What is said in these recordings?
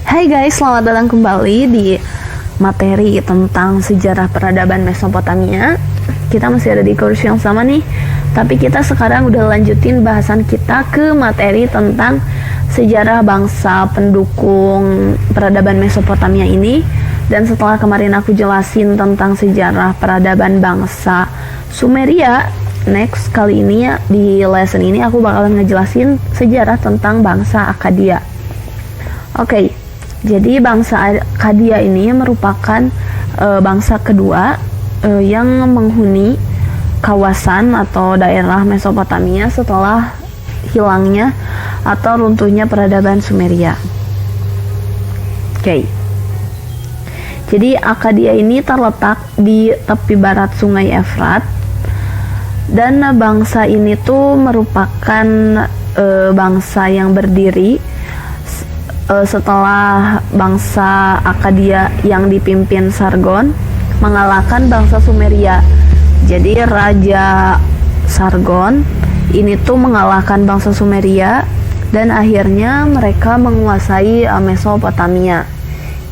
Hai guys, selamat datang kembali di materi tentang sejarah peradaban Mesopotamia. Kita masih ada di kursus yang sama nih, tapi kita sekarang udah lanjutin bahasan kita ke materi tentang sejarah bangsa pendukung peradaban Mesopotamia ini. Dan setelah kemarin aku jelasin tentang sejarah peradaban bangsa Sumeria, next kali ini di lesson ini aku bakalan ngejelasin sejarah tentang bangsa Akkadia. Oke, jadi bangsa Akkadia ini merupakan bangsa kedua yang menghuni kawasan atau daerah Mesopotamia setelah hilangnya atau runtuhnya peradaban Sumeria. Oke. Jadi Akkadia ini terletak di tepi barat Sungai Efrat, dan bangsa ini tuh merupakan bangsa yang berdiri setelah bangsa Akkadia yang dipimpin Sargon mengalahkan bangsa Sumeria. Jadi Raja Sargon ini tuh mengalahkan bangsa Sumeria dan akhirnya mereka menguasai Mesopotamia.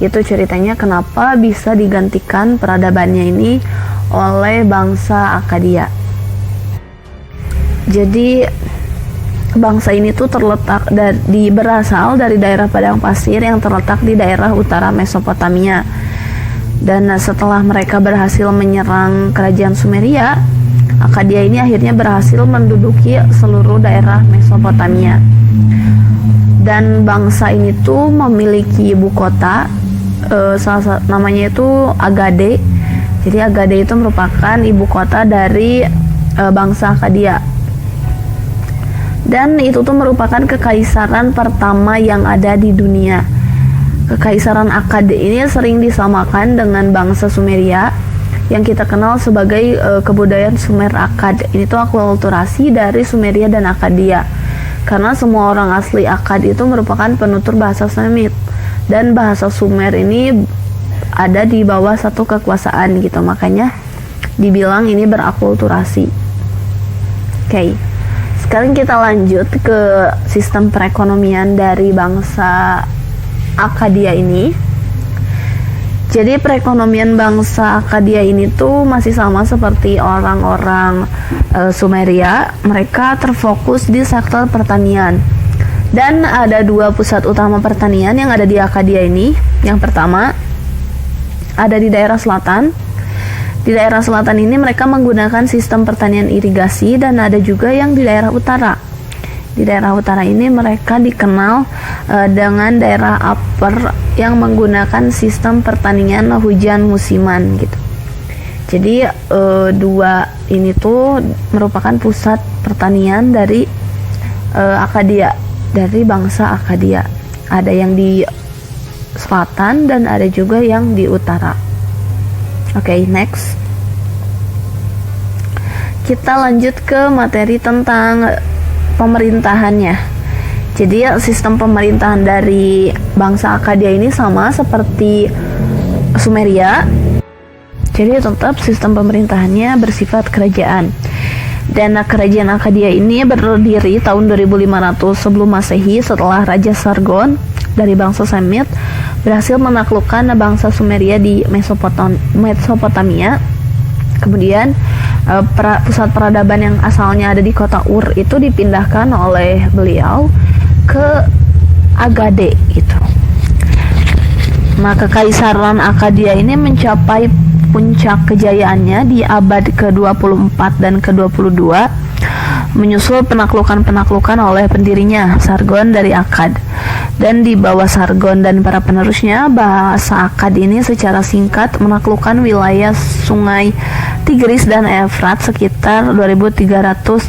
Itu ceritanya kenapa bisa digantikan peradabannya ini oleh bangsa Akkadia. Jadi bangsa ini tuh berasal dari daerah padang pasir yang terletak di daerah utara Mesopotamia. Dan setelah mereka berhasil menyerang kerajaan Sumeria, Akkadia ini akhirnya berhasil menduduki seluruh daerah Mesopotamia. Dan bangsa ini tuh memiliki ibu kota, namanya itu Agade. Jadi Agade itu merupakan ibu kota dari bangsa Akkadia. Dan itu tuh merupakan kekaisaran pertama yang ada di dunia. Kekaisaran Akkad ini sering disamakan dengan bangsa Sumeria yang kita kenal sebagai kebudayaan Sumer Akkad. Ini tuh akulturasi dari Sumeria dan Akkadia. Karena semua orang asli Akkad itu merupakan penutur bahasa Semit, dan bahasa Sumer ini ada di bawah satu kekuasaan gitu. Makanya dibilang ini berakulturasi. Oke. Sekarang kita lanjut ke sistem perekonomian dari bangsa Akkadia ini. Jadi perekonomian bangsa Akkadia ini tuh masih sama seperti orang-orang Sumeria. Mereka terfokus di sektor pertanian. Dan ada dua pusat utama pertanian yang ada di Akkadia ini. Yang pertama ada di daerah selatan. Di daerah selatan ini mereka menggunakan sistem pertanian irigasi, dan ada juga yang di daerah utara. Di daerah utara ini mereka dikenal dengan daerah upper yang menggunakan sistem pertanian hujan musiman gitu. Jadi dua ini tuh merupakan pusat pertanian dari Akkadia, dari bangsa Akkadia. Ada yang di selatan dan ada juga yang di utara. Oke, next. Kita lanjut ke materi tentang pemerintahannya. Jadi sistem pemerintahan dari bangsa Akkadia ini sama seperti Sumeria. Jadi tetap sistem pemerintahannya bersifat kerajaan. Dan kerajaan Akkadia ini berdiri tahun 2500 sebelum Masehi setelah Raja Sargon dari bangsa Semit berhasil menaklukkan bangsa Sumeria di Mesopotamia. Kemudian pusat peradaban yang asalnya ada di kota Ur itu dipindahkan oleh beliau ke Agade gitu. Nah, kekaisaran Akkadia ini mencapai puncak kejayaannya di abad ke-24 dan ke-22 menyusul penaklukan-penaklukan oleh pendirinya Sargon dari Akkad. Dan di bawah Sargon dan para penerusnya, bahasa Akkad ini secara singkat menaklukkan wilayah sungai Tigris dan Efrat sekitar 2300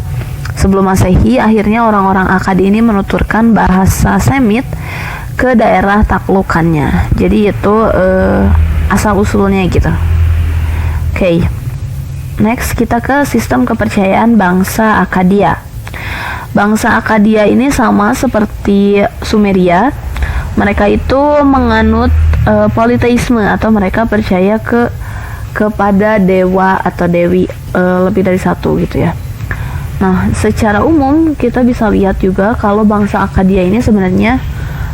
sebelum Masehi. Akhirnya orang-orang Akkad ini menuturkan bahasa Semit ke daerah taklukannya. Jadi itu asal usulnya gitu. Oke. Next kita ke sistem kepercayaan bangsa Akkadia. Bangsa Akkadia ini sama seperti Sumeria. Mereka itu menganut politeisme atau mereka percaya kepada dewa atau dewi lebih dari satu gitu ya. Nah, secara umum kita bisa lihat juga kalau bangsa Akkadia ini sebenarnya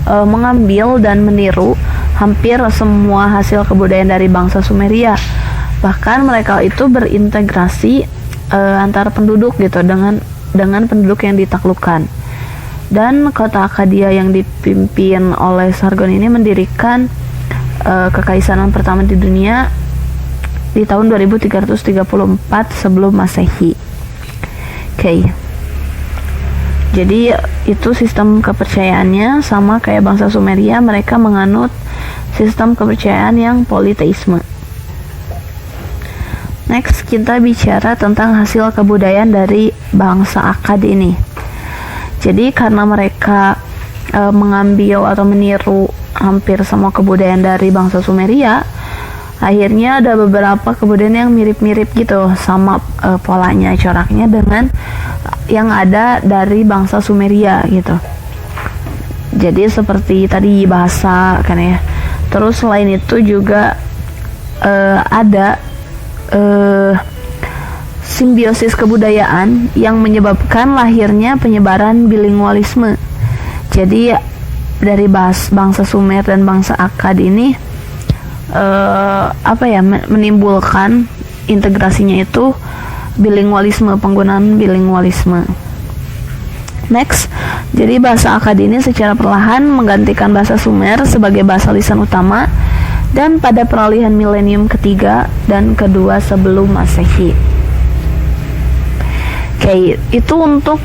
mengambil dan meniru hampir semua hasil kebudayaan dari bangsa Sumeria. Bahkan mereka itu berintegrasi antar penduduk gitu dengan penduduk yang ditaklukkan. Dan kota Akkadia yang dipimpin oleh Sargon ini mendirikan kekaisaran pertama di dunia di tahun 2334 sebelum Masehi. Oke. Jadi itu sistem kepercayaannya sama kayak bangsa Sumeria, mereka menganut sistem kepercayaan yang politeisme. Next, kita bicara tentang hasil kebudayaan dari bangsa Akkad ini. Jadi karena mereka mengambil atau meniru hampir semua kebudayaan dari bangsa Sumeria, akhirnya ada beberapa kebudayaan yang mirip-mirip gitu sama polanya, coraknya dengan yang ada dari bangsa Sumeria gitu. Jadi seperti tadi bahasa kan ya. Terus selain itu juga ada simbiosis kebudayaan yang menyebabkan lahirnya penyebaran bilingualisme. Jadi dari bangsa Sumer dan bangsa Akkad ini menimbulkan integrasinya itu bilingualisme, penggunaan bilingualisme. Next, jadi bahasa Akkad ini secara perlahan menggantikan bahasa Sumer sebagai bahasa lisan utama dan pada peralihan milenium ketiga dan kedua sebelum Masehi. Oke, itu untuk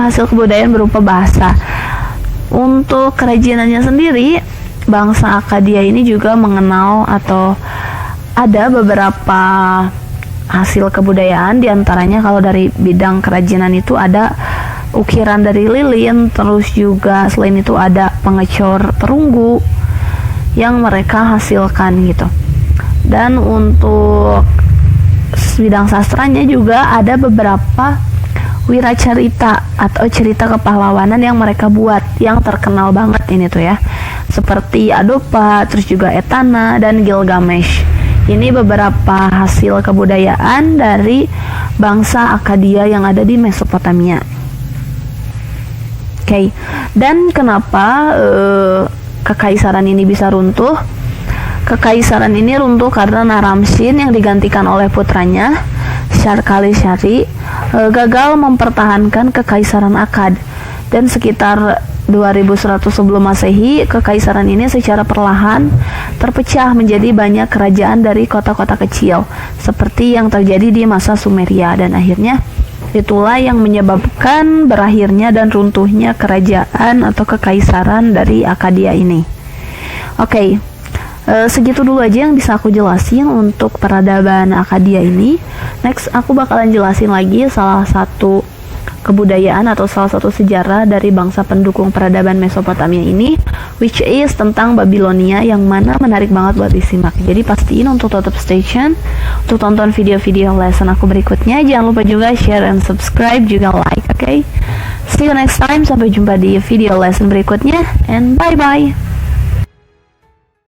hasil kebudayaan berupa bahasa. Untuk kerajinannya sendiri, bangsa Akkadia ini juga mengenal atau ada beberapa hasil kebudayaan, diantaranya kalau dari bidang kerajinan itu ada ukiran dari lilin, terus juga selain itu ada pengecor perunggu yang mereka hasilkan gitu. Dan untuk bidang sastranya juga ada beberapa wiracarita atau cerita kepahlawanan yang mereka buat yang terkenal banget ini tuh ya, seperti Adopa, terus juga Etana dan Gilgamesh. Ini beberapa hasil kebudayaan dari bangsa Akkadia yang ada di Mesopotamia. Oke, dan kenapa kekaisaran ini bisa runtuh? Kekaisaran ini runtuh karena Naram-Sin yang digantikan oleh putranya Sharkali-Shari gagal mempertahankan kekaisaran Akkad, dan sekitar 2100 sebelum Masehi kekaisaran ini secara perlahan terpecah menjadi banyak kerajaan dari kota-kota kecil seperti yang terjadi di masa Sumeria, dan akhirnya itulah yang menyebabkan berakhirnya dan runtuhnya kerajaan atau kekaisaran dari Akkadia ini. Oke. Segitu dulu aja yang bisa aku jelasin untuk peradaban Akkadia ini. Next, aku bakalan jelasin lagi salah satu kebudayaan atau salah satu sejarah dari bangsa pendukung peradaban Mesopotamia ini, which is tentang Babilonia, yang mana menarik banget buat disimak. Jadi pastiin untuk tetap stay tune untuk tonton video-video lesson aku berikutnya. Jangan lupa juga share and subscribe, juga like, oke? See you next time, sampai jumpa di video lesson berikutnya, and bye-bye!